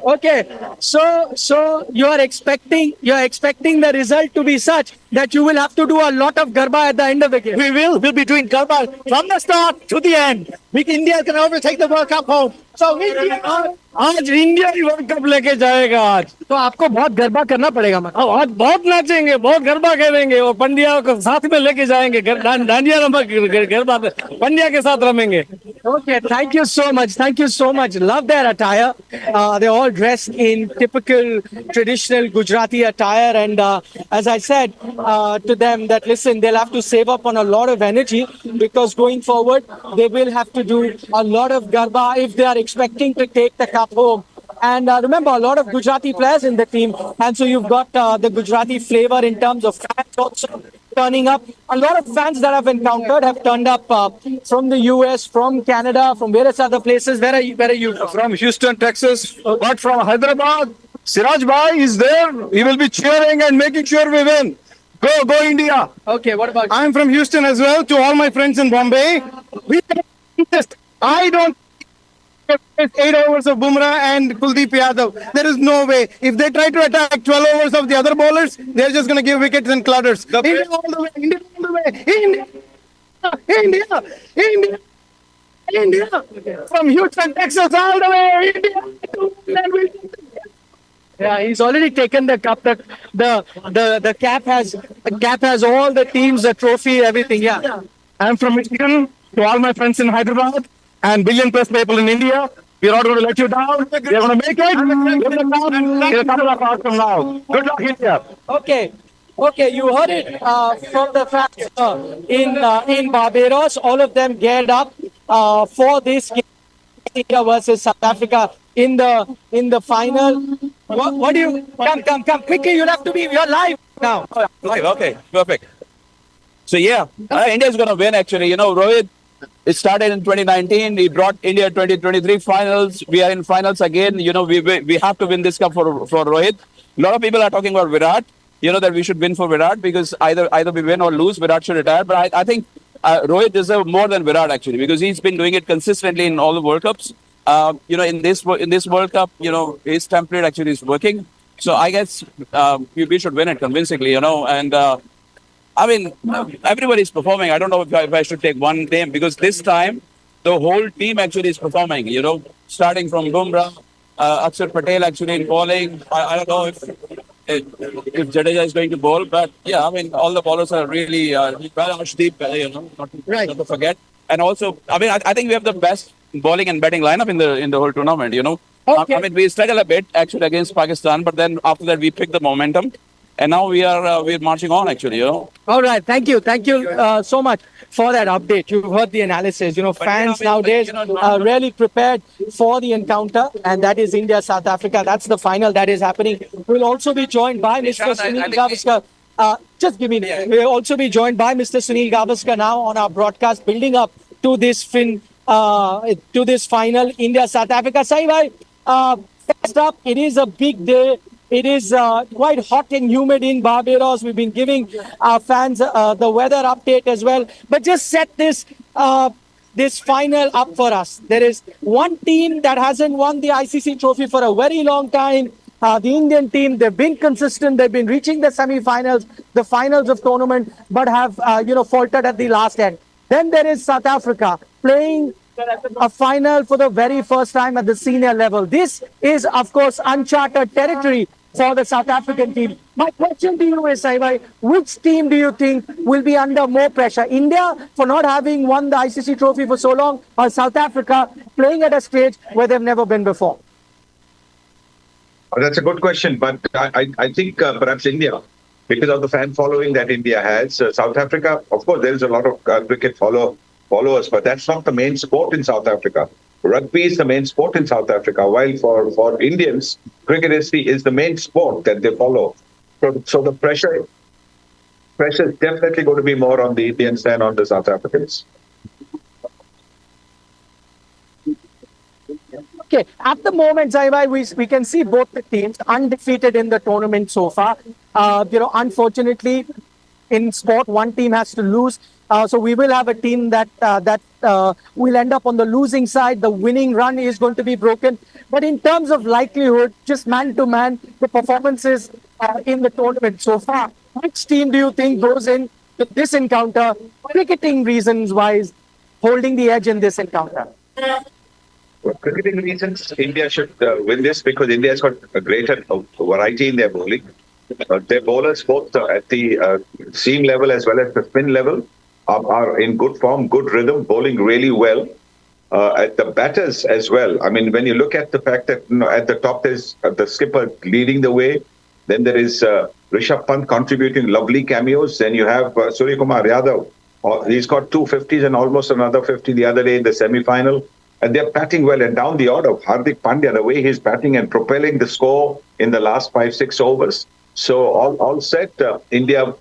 Okay, so you're expecting the result to be such that you will have to do a lot of garba at the end of the game. We'll be doing Garba from the start to the end. India can always take the World Cup home. So India, आज India ही world cup लेके जाएगा आज. तो आपको बहुत गरबा करना पड़ेगा मतलब. अब आज बहुत नाचेंगे, बहुत गरबा करेंगे और पंड्या को साथ में लेके जाएंगे. डांडिया गरबा पंड्या के साथ रमेंगे. Okay, thank you so much. Thank you so much. Love their attire. They're all dressed in typical traditional Gujarati attire. And as I said to them that, listen, they'll have to save up on a lot of energy because going forward, they will have to do a lot of garba if they are expecting to take the cup home. And remember, a lot of Gujarati players in the team. And so you've got the Gujarati flavor in terms of fans also turning up. A lot of fans that I've encountered have turned up from the US, from Canada, from various other places. Where are you from? From Houston, Texas, but from Hyderabad, Siraj Bhai is there. He will be cheering and making sure we win. Go India. Okay, what about you? I'm from Houston as well. To all my friends in Bombay, I don't 8 overs of Bumrah and Kuldeep Yadav. There is no way. If they try to attack 12 overs of the other bowlers, they're just going to give wickets and clutters. India all the way. India all the way. India. From Houston, Texas, all the way. India. Yeah, he's already taken the cup. The cap has all the teams, the trophy, everything. Yeah. I'm from Michigan. To all my friends in Hyderabad and billion plus people in India, we're not going to let you down. We're going to make it. We're going to come. We're couple of hours from now. Good luck, India. Okay, you heard it from the fans in Barbados. All of them geared up for this game, India versus South Africa in the final. What do you come quickly? You'll have to be. You're live now. Okay, perfect. So yeah, India is going to win actually. Rohit, it started in 2019. He brought India 2023 finals. We are in finals again. We have to win this cup for Rohit. A lot of people are talking about Virat. That we should win for Virat because either we win or lose, Virat should retire. But I think Rohit deserves more than Virat actually because he's been doing it consistently in all the World Cups. In this World Cup, his template actually is working. So I guess we should win it convincingly. And everybody's performing. I don't know if I should take one name because this time the whole team actually is performing. Starting from Bumrah, Akshar Patel actually in bowling. I don't know if Jadeja is going to bowl, but yeah, all the bowlers are really Arshdeep, not to forget. And also, I think we have the best bowling and batting lineup in the whole tournament. Okay. We struggle a bit actually against Pakistan, but then after that we picked the momentum. And now we're marching on actually, All right, thank you so much for that update. You've heard the analysis. Fans nowadays are really prepared for the encounter, and that is India South Africa. That's the final that is happening. We'll also be joined by Mr. Sunil Gavaskar. Just give me. We'll also be joined by Mr. Sunil Gavaskar now on our broadcast, building up to this final India South Africa. Sai first up, it is a big day. It is quite hot and humid in Barbados. We've been giving our fans the weather update as well. But just set this final up for us. There is one team that hasn't won the ICC trophy for a very long time. The Indian team, they've been consistent. They've been reaching the semi-finals, the finals of tournament, but have faltered at the last end. Then there is South Africa playing a final for the very first time at the senior level. This is, of course, uncharted territory for the South African team. My question to you is, Saibai, which team do you think will be under more pressure? India for not having won the ICC trophy for so long, or South Africa playing at a stage where they've never been before? Oh, that's a good question, but I think perhaps India, because of the fan following that India has. South Africa, of course, there is a lot of cricket followers, but that's not the main sport in South Africa. Rugby is the main sport in South Africa, while for Indians, cricket is the main sport that they follow. So the pressure is definitely going to be more on the Indians than on the South Africans. Okay, at the moment, Zaibai, we can see both the teams undefeated in the tournament so far. Unfortunately, in sport. One team has to lose. So we will have a team that will end up on the losing side. The winning run is going to be broken. But in terms of likelihood, just man to man, the performances in the tournament so far, which team do you think goes in with this encounter, cricketing reasons wise, holding the edge in this encounter? For cricketing reasons, India should win this because India has got a greater variety in their bowling. Their bowlers, both at the seam level as well as the spin level, are in good form, good rhythm, bowling really well. At the batters as well. I mean, when you look at the fact that at the top there's the skipper leading the way, then there is Rishabh Pant contributing lovely cameos. Then you have Surya Kumar Yadav. He's got 250s and almost another 50 the other day in the semi-final. And they're batting well. And down the order, Hardik Pandya, the way he's batting and propelling the score in the last 5-6 overs. So all set. India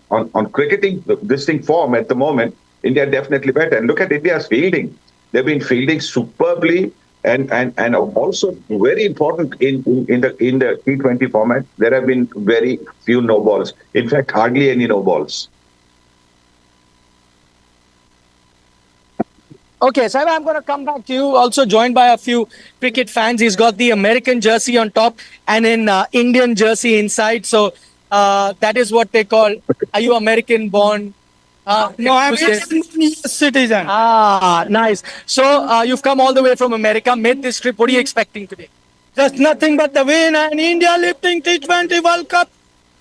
on cricketing, this thing form at the moment, India definitely better. And look at India's fielding. They've been fielding superbly and also very important in the T20 format. There have been very few no balls. In fact, hardly any no balls. Okay, Saib, I'm going to come back to you. Also joined by a few cricket fans. He's got the American jersey on top and an Indian jersey inside. So that is what they call, are you American born? No, I'm a citizen. Ah, nice. So you've come all the way from America, made this trip. What are you expecting today? Just nothing but the win and India lifting T20 World Cup.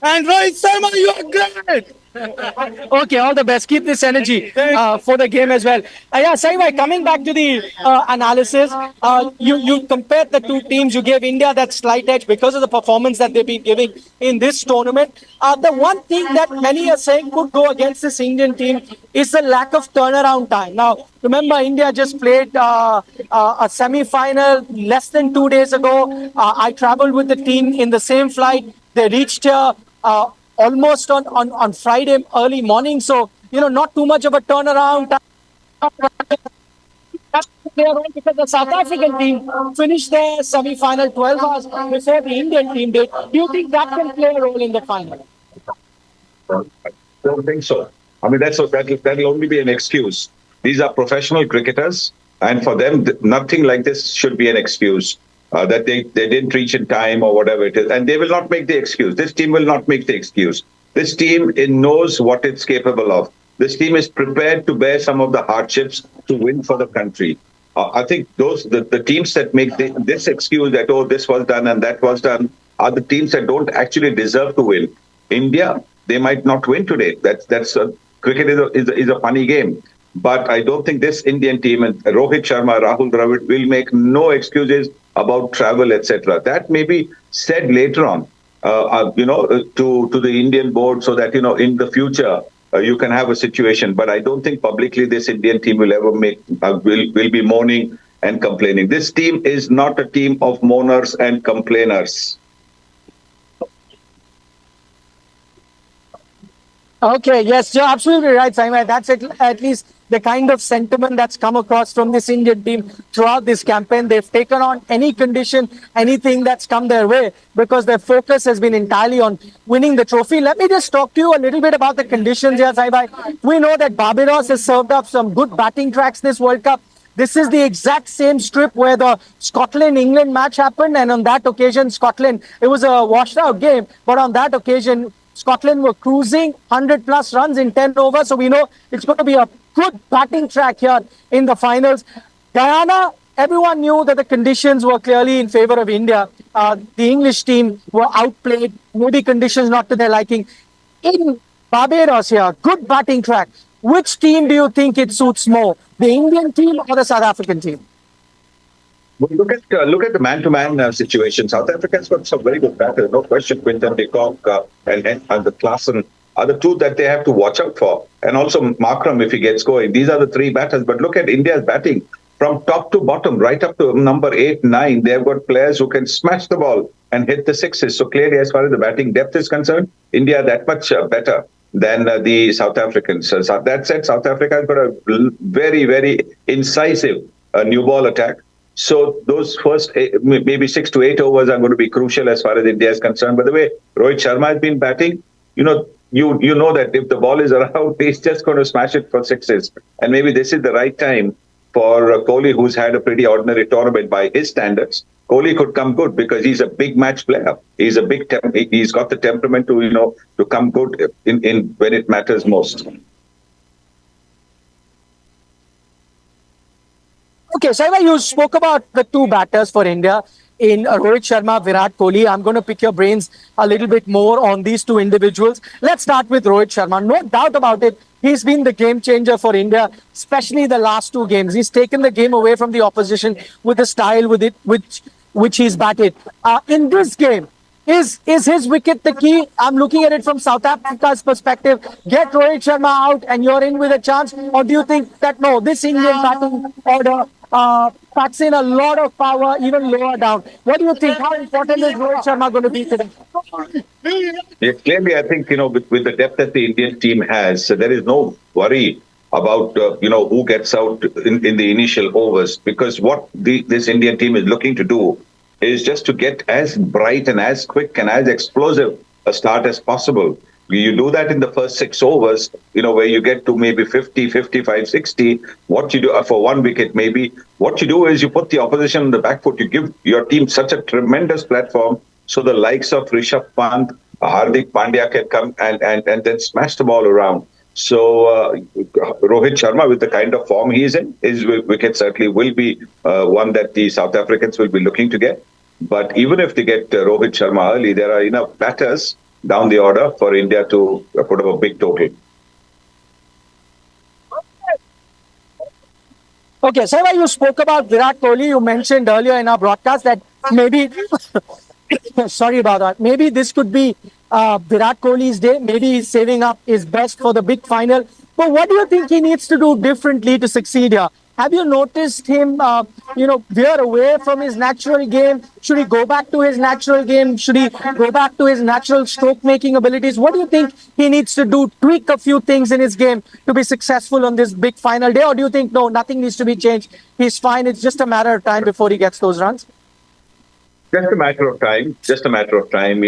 And Rohit Sharma, you are great. Okay, all the best. Keep this energy for the game as well. Yeah, Saibhai, coming back to the analysis, you compared the two teams. You gave India that slight edge because of the performance that they've been giving in this tournament. The one thing that many are saying could go against this Indian team is the lack of turnaround time. Now, remember, India just played a semi-final less than 2 days ago. I traveled with the team in the same flight. They reached here almost on Friday early morning. So, not too much of a turnaround. Because the South African team finished their semi-final 12 hours before the Indian team did. Do you think that can play a role in the final? I don't think so. I mean, that'll only be an excuse. These are professional cricketers, and for them, nothing like this should be an excuse. That they didn't reach in time or whatever it is. And they will not make the excuse. This team will not make the excuse. This team knows what it's capable of. This team is prepared to bear some of the hardships to win for the country. I think the teams that make this excuse that, oh, this was done and that was done, are the teams that don't actually deserve to win. India, they might not win today. Cricket is a funny game. But I don't think this Indian team and Rohit Sharma, Rahul Dravid will make no excuses about travel, etc. That may be said later on, to the Indian board, so that in the future you can have a situation. But I don't think publicly this Indian team will ever will be moaning and complaining. This team is not a team of moaners and complainers. Okay, yes, you're absolutely right, Simon. That's at least the kind of sentiment that's come across from this Indian team throughout this campaign. They've taken on any condition, anything that's come their way, because their focus has been entirely on winning the trophy. Let me just talk to you a little bit about the conditions here, Saibhai. We know that Barbados has served up some good batting tracks this World Cup. This is the exact same strip where the Scotland-England match happened, and on that occasion, Scotland, it was a washed-out game, but on that occasion, Scotland were cruising 100-plus runs in 10 overs, so we know it's going to be a good batting track here in the finals. Guyana, everyone knew that the conditions were clearly in favor of India. The English team were outplayed, maybe conditions not to their liking. In Barbados here, good batting track. Which team do you think it suits more, the Indian team or the South African team? Well, look at the man-to-man situation. South Africa's got some very good batters, no question. Quinton de Kock and the Klaassen are the two that they have to watch out for. And also Markram, if he gets going. These are the three batters. But look at India's batting. From top to bottom, right up to number 8, 9, they've got players who can smash the ball and hit the sixes. So clearly, as far as the batting depth is concerned, India that much better than the South Africans. So that said, South Africa has got a very, very incisive new ball attack. So those first maybe 6 to 8 overs are going to be crucial as far as India is concerned. By the way, Rohit Sharma has been batting. you know that if the ball is around, he's just going to smash it for sixes. And maybe this is the right time for Kohli, who's had a pretty ordinary tournament by his standards. Kohli could come good because he's a big match player. He's a he's got the temperament to to come good in when it matters most. Okay, Saiba, you spoke about the two batters for India in Rohit Sharma, Virat Kohli. I'm going to pick your brains a little bit more on these two individuals. Let's start with Rohit Sharma. No doubt about it, he's been the game changer for India, especially the last two games. He's taken the game away from the opposition with the style with it, which he's batted. In this game, is his wicket the key? I'm looking at it from South Africa's perspective. Get Rohit Sharma out and you're in with a chance. Or do you think that no, this Indian batting order packs in a lot of power even lower down? What do you think? How important is Rohit Sharma going to be today? Yeah, clearly, I think with the depth that the Indian team has, there is no worry about who gets out in the initial overs, because what this Indian team is looking to do is just to get as bright and as quick and as explosive a start as possible. You do that in the first 6 overs, where you get to maybe 50, 55, 60. What you do for one wicket, maybe, what you do is you put the opposition on the back foot. You give your team such a tremendous platform so the likes of Rishabh Pant, Hardik Pandya can come and then smash the ball around. So Rohit Sharma, with the kind of form he is in, his wicket certainly will be one that the South Africans will be looking to get. But even if they get Rohit Sharma early, there are enough batters down the order for India to put up a big total. Okay, Saiba, you spoke about Virat Kohli. You mentioned earlier in our broadcast that maybe, sorry about that, maybe this could be Virat Kohli's day. Maybe he's saving up his best for the big final. But what do you think he needs to do differently to succeed here? Have you noticed him, veer away from his natural game? Should he go back to his natural game? Should he go back to his natural stroke-making abilities? What do you think he needs to do? Tweak a few things in his game to be successful on this big final day? Or do you think, no, nothing needs to be changed? He's fine. It's just a matter of time before he gets those runs? Just a matter of time. Just a matter of time.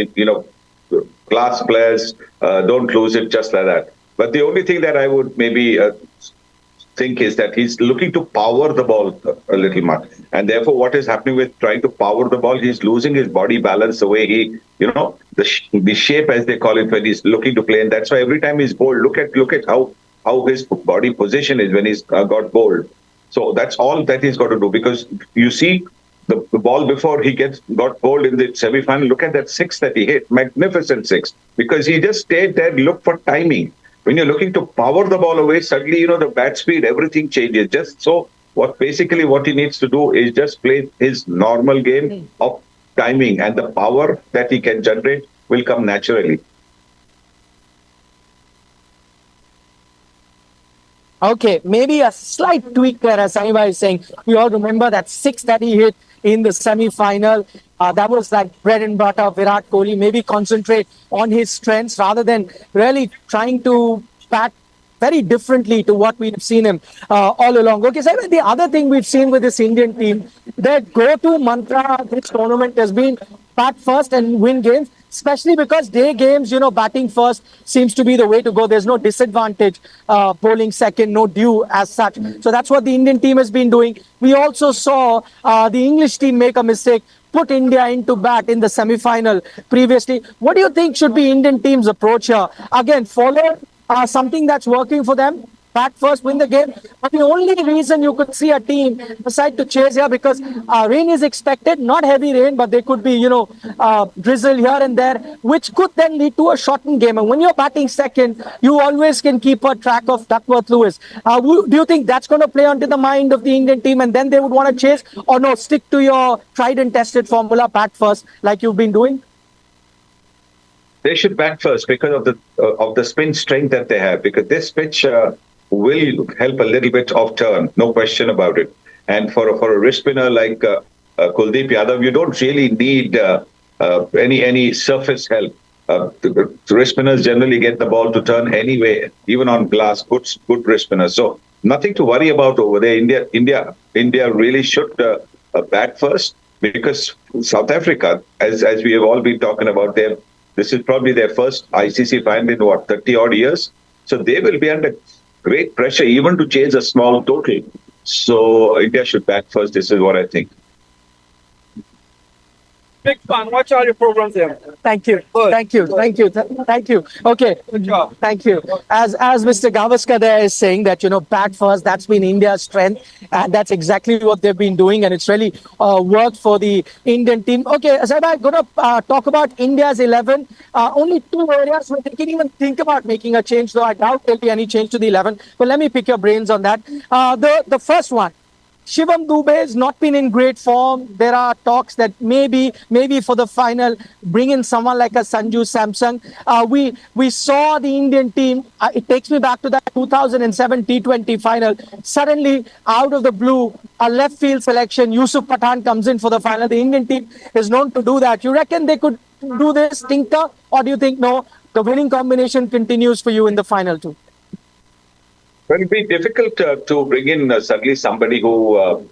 Class players don't lose it just like that. But the only thing that I would maybe think is that he's looking to power the ball a little much. And therefore, what is happening with trying to power the ball, he's losing his body balance the way he, the shape, as they call it, when he's looking to play. And that's why every time he's bowled, look at how his body position is when he's got bowled. So that's all that he's got to do, because you see the ball before he got bowled in the semi-final. Look at that six that he hit. Magnificent six. Because he just stayed there, looked for timing. When you're looking to power the ball away, suddenly, the bat speed, everything changes. Just so what he needs to do is just play his normal game of timing, and the power that he can generate will come naturally. Okay, maybe a slight tweak there, as Saiba is saying. We all remember that six that he hit in the semi-final. That was like bread and butter. Virat Kohli maybe concentrate on his strengths rather than really trying to bat very differently to what we've seen him all along. Okay, so the other thing we've seen with this Indian team, their go-to mantra this tournament has been bat first and win games, especially because day games, batting first seems to be the way to go. There's no disadvantage bowling second, no due as such. So that's what the Indian team has been doing. We also saw the English team make a mistake, put India into bat in the semi-final previously. What do you think should be Indian team's approach here? Again, follow something that's working for them, bat first, win the game. But the only reason you could see a team decide to chase here, because rain is expected, not heavy rain, but there could be, drizzle here and there, which could then lead to a shortened game. And when you're batting second, you always can keep a track of Duckworth-Lewis. Do you think that's going to play onto the mind of the Indian team, and then they would want to chase, or no, stick to your tried and tested formula, bat first, like you've been doing? They should bat first because of the spin strength that they have, because this pitch will help a little bit off turn, no question about it. And for a wrist spinner like Kuldeep Yadav, you don't really need any surface help. The wrist spinners generally get the ball to turn anyway, even on glass. Good wrist spinners. So nothing to worry about over there. India really should bat first, because South Africa, as we have all been talking about, This is probably their first ICC final in what, 30 odd years. So they will be under great pressure even to chase a small total. So India should bat first. This is what I think. Big fun. Watch all your programs there. Thank you. Thank you. Thank you. Thank you. Okay. Good job. Thank you. As Mr. Gavaskar there is saying that, bat first, that's been India's strength. And that's exactly what they've been doing. And it's really worked for the Indian team. Okay, Saib, I'm going to talk about India's 11. Only two areas where they can even think about making a change, though I doubt there'll be any change to the 11. But let me pick your brains on that. The first one. Shivam Dube has not been in great form. There are talks that maybe for the final, bring in someone like a Sanju Samson. We saw the Indian team. It takes me back to that 2007 T20 final. Suddenly, out of the blue, a left field selection, Yusuf Pathan comes in for the final. The Indian team is known to do that. You reckon they could do this, tinker, or do you think no? The winning combination continues for you in the final too. Well, it'll be difficult to bring in suddenly somebody who's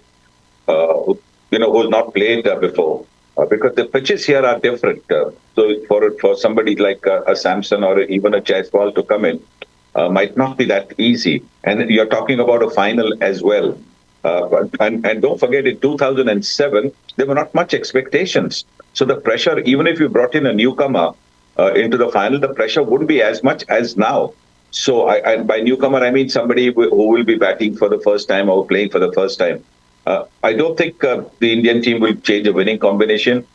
not played before, because the pitches here are different. So for somebody like a Samson or even a Jaiswal to come in might not be that easy. And you're talking about a final as well. And don't forget, in 2007, there were not much expectations. So the pressure, even if you brought in a newcomer into the final, the pressure wouldn't be as much as now. So by newcomer, I mean somebody who will be batting for the first time or playing for the first time. I don't think the Indian team will change a winning combination.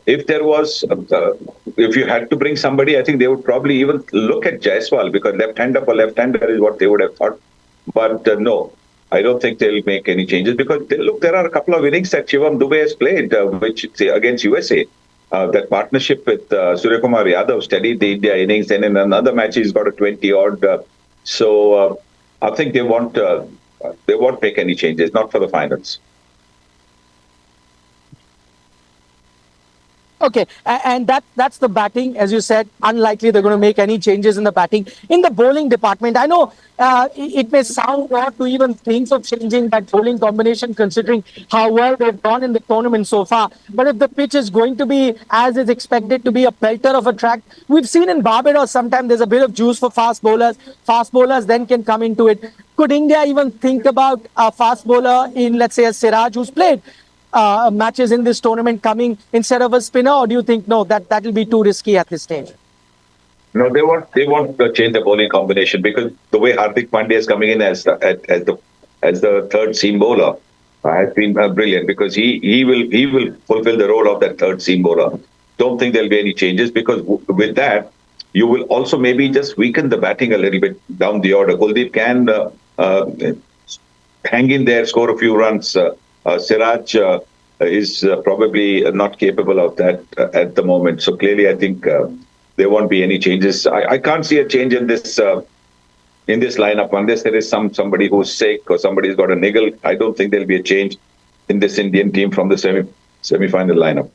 If you had to bring somebody, I think they would probably even look at Jaiswal, because left-hander for left-hander is what they would have thought. But no, I don't think they'll make any changes, because there are a couple of innings that Shivam Dube has played, which against USA. That partnership with Surya Kumar Yadav steadied the India innings. Then in another match, he's got a 20-odd. So I think they won't make any changes, not for the finals. Okay, and that's the batting. As you said, unlikely they're going to make any changes in the batting. In the bowling department, I know it may sound odd to even think of changing that bowling combination, considering how well they've gone in the tournament so far. But if the pitch is going to be, as is expected to be, a pelter of a track, we've seen in Barbados sometimes there's a bit of juice for fast bowlers. Fast bowlers then can come into it. Could India even think about a fast bowler in, let's say, a Siraj who's played matches in this tournament coming instead of a spinner, or do you think no, that will be too risky at this stage? No, they won't change the bowling combination, because the way Hardik Pandya is coming in as the third seam bowler has been brilliant, because he will fulfill the role of that third seam bowler. Don't think there'll be any changes, because with that you will also maybe just weaken the batting a little bit down the order. Kuldeep can hang in there, score a few runs. Siraj is probably not capable of that at the moment. So clearly, I think there won't be any changes. I can't see a change in this lineup unless there is somebody who's sick or somebody's got a niggle. I don't think there'll be a change in this Indian team from the semi-final lineup.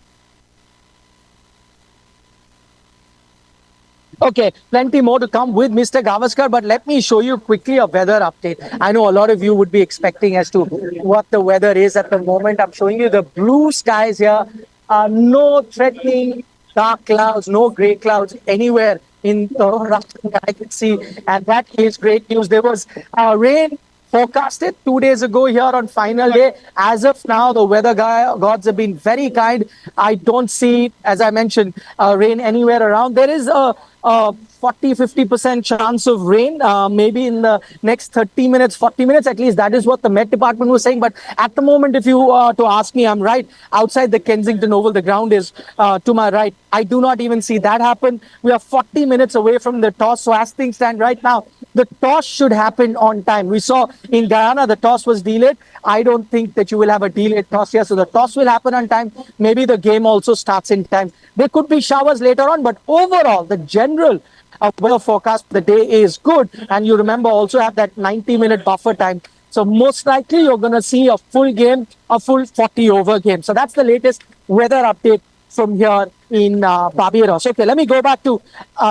Okay, plenty more to come with Mr. Gavaskar, but let me show you quickly a weather update. I know a lot of you would be expecting as to what the weather is at the moment. I'm showing you the blue skies here. No threatening dark clouds, no grey clouds anywhere in the horizon that I can see. And that is great news. There was rain forecasted 2 days ago here on final day. As of now, the weather gods have been very kind. I don't see, as I mentioned, rain anywhere around. There is a 40-50% chance of rain, maybe in the next 30 minutes, 40 minutes. At least that is what the Met Department was saying. But at the moment, if you to ask me, I'm right. Outside the Kensington Oval, the ground is to my right. I do not even see that happen. We are 40 minutes away from the toss. So as things stand right now, the toss should happen on time. We saw in Guyana, the toss was delayed. I don't think that you will have a delayed toss here. So the toss will happen on time. Maybe the game also starts in time. There could be showers later on, but overall, the general weather forecast for the day is good. And you remember also have that 90-minute buffer time. So most likely you're going to see a full game, a full 40-over game. So that's the latest weather update from here in Barbados. Okay, let me go back to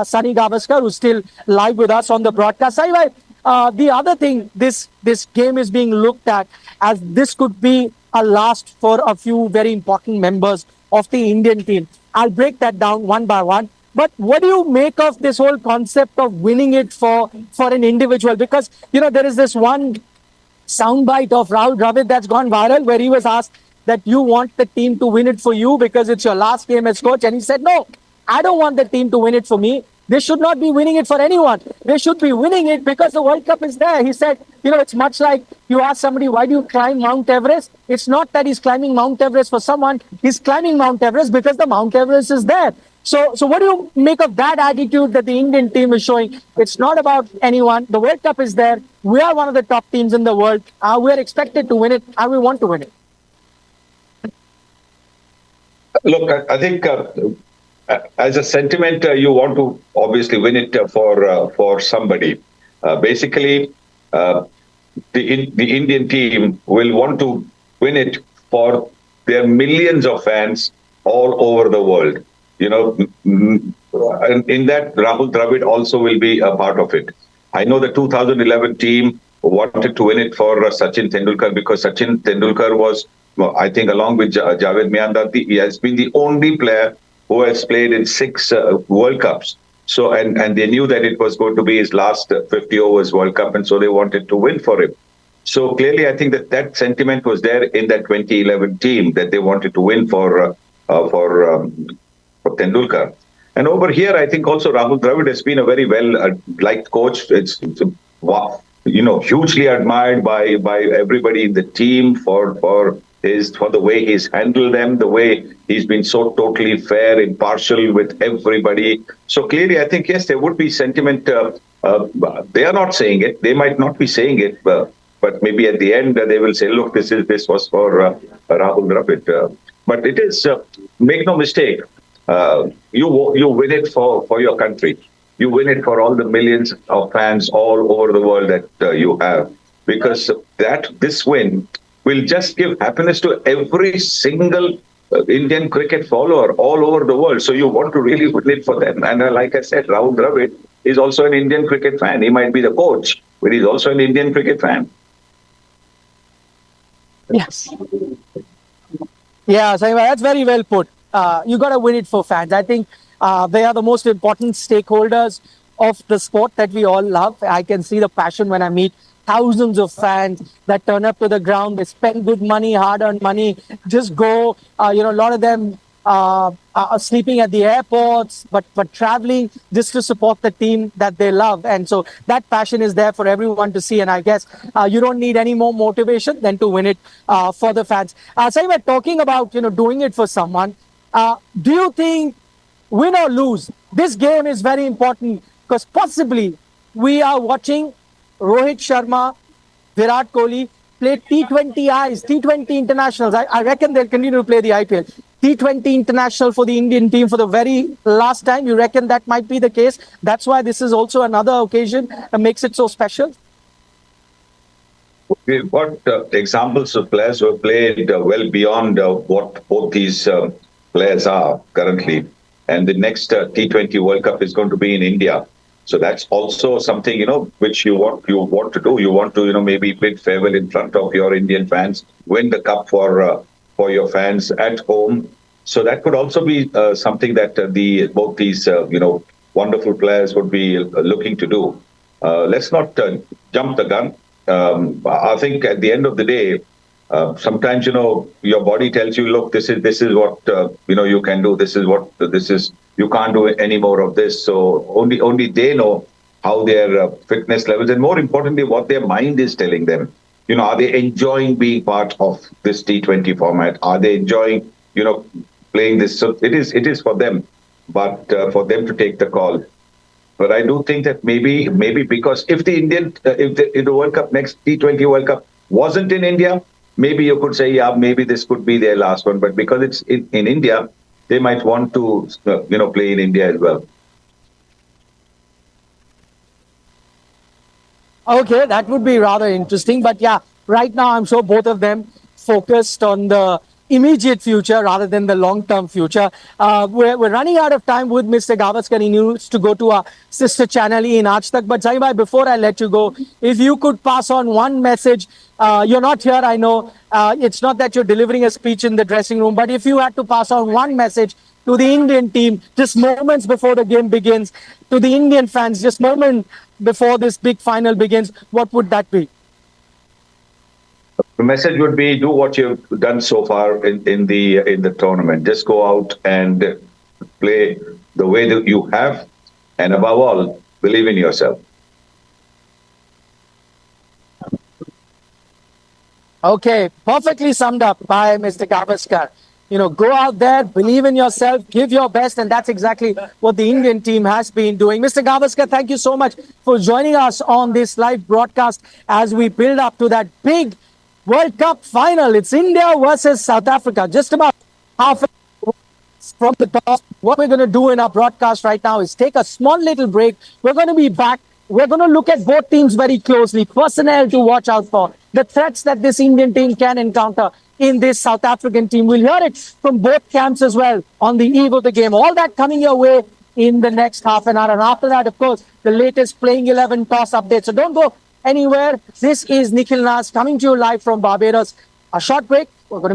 Sunny Gavaskar, who's still live with us on the broadcast. The other thing, this game is being looked at as this could be a last for a few very important members of the Indian team. I'll break that down one by one. But what do you make of this whole concept of winning it for an individual? Because there is this one soundbite of Rahul Dravid that's gone viral where he was asked that you want the team to win it for you because it's your last game as coach. And he said, no, I don't want the team to win it for me. They should not be winning it for anyone. They should be winning it because the World Cup is there. He said, it's much like you ask somebody, why do you climb Mount Everest? It's not that he's climbing Mount Everest for someone. He's climbing Mount Everest because the Mount Everest is there. So what do you make of that attitude that the Indian team is showing? It's not about anyone. The World Cup is there. We are one of the top teams in the world. We are expected to win it, and we want to win it. Look, I think as a sentiment, you want to obviously win it for somebody. Basically, the Indian team will want to win it for their millions of fans all over the world. And in that, Rahul Dravid also will be a part of it. I know the 2011 team wanted to win it for Sachin Tendulkar because Sachin Tendulkar was, I think, along with Javed Miandati, he has been the only player who has played in 6 World Cups. So, and they knew that it was going to be his last 50 overs World Cup, and so they wanted to win for him. So clearly, I think that sentiment was there in that 2011 team that they wanted to win for Tendulkar. And over here, I think also Rahul Dravid has been a very well liked coach. It's hugely admired by everybody in the team for the way he's handled them, the way he's been so totally fair, impartial with everybody. So clearly, I think yes, there would be sentiment. They are not saying it. They might not be saying it, but maybe at the end they will say, "Look, this was for Rahul Dravid." But it is make no mistake. You win it for your country. You win it for all the millions of fans all over the world that you have, because this win will just give happiness to every single Indian cricket follower all over the world. So you want to really win it for them. And like I said, Rahul Dravid is also an Indian cricket fan. He might be the coach, but he's also an Indian cricket fan. Yes. Yeah, Saima, that's very well put. You got to win it for fans. I think they are the most important stakeholders of the sport that we all love. I can see the passion when I meet thousands of fans that turn up to the ground. They spend good money, hard-earned money, just go. A lot of them are sleeping at the airports, but traveling just to support the team that they love. And so that passion is there for everyone to see. And I guess you don't need any more motivation than to win it for the fans. So we're talking about doing it for someone. Do you think, win or lose, this game is very important because possibly we are watching Rohit Sharma, Virat Kohli play T20 internationals. I reckon they'll continue to play the IPL. T20 international for the Indian team for the very last time. You reckon that might be the case? That's why this is also another occasion that makes it so special? We've got examples of players who have played well beyond what both these players are currently. And the next T20 World Cup is going to be in India. So that's also something, which you want to do. You want to, maybe bid farewell in front of your Indian fans, win the cup for your fans at home. So that could also be something that both these, wonderful players would be looking to do. Let's not jump the gun. I think at the end of the day, sometimes, your body tells you, look, this is what, you can do. You can't do any more of this. So only they know how their fitness levels, and more importantly, what their mind is telling them. Are they enjoying being part of this T20 format? Are they enjoying, playing this? So it is for them, but for them to take the call. But I do think that maybe because if the World Cup, next T20 World Cup wasn't in India, maybe you could say, yeah, maybe this could be their last one. But because it's in India, they might want to, play in India as well. Okay, that would be rather interesting. But yeah, right now I'm sure both of them focused on the immediate future rather than the long-term future. We're running out of time with Mr. Gavaskar. He needs to go to our sister channel in AajTak. But Zaibai, before I let you go, if you could pass on one message, you're not here, I know. It's not that you're delivering a speech in the dressing room, but if you had to pass on one message to the Indian team, just moments before the game begins, to the Indian fans, just moments before this big final begins, what would that be? The message would be: do what you've done so far in the tournament. Just go out and play the way that you have, and above all, believe in yourself. Okay, perfectly summed up by Mr. Gavaskar. You know, go out there, believe in yourself, give your best, and that's exactly what the Indian team has been doing. Mr. Gavaskar, thank you so much for joining us on this live broadcast as we build up to that big World Cup final. It's India versus South Africa. Just about half from the top. What we're going to do in our broadcast right now is take a small little break. We're going to be back. We're going to look at both teams very closely, personnel to watch out for, the threats that this Indian team can encounter in this South African team. We'll hear it from both camps as well on the eve of the game. All that coming your way in the next half an hour. And after that, of course, the latest playing 11 toss update. So don't go anywhere. This is Nikhil Nas coming to you live from Barbados. A short break. We're going to